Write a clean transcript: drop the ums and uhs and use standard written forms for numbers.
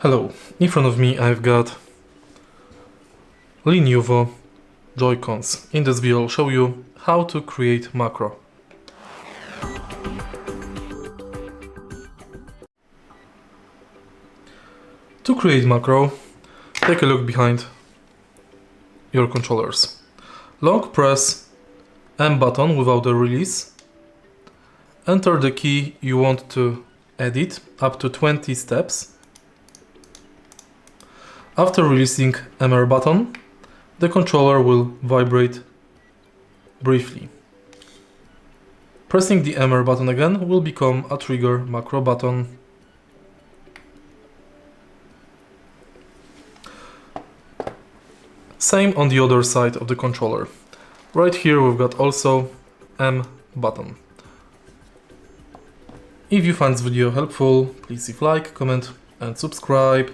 Hello, in front of me I've got Linyuvo Joy-Cons. In this video I'll show you how to create macro. To create macro, take a look behind your controllers. Long press M button without the release. Enter the key you want to edit up to 20 steps. After releasing MR button, the controller will vibrate briefly. Pressing the MR button again will become a trigger macro button. Same on the other side of the controller. Right here we've got also M button. If you find this video helpful, please leave a like, comment and subscribe.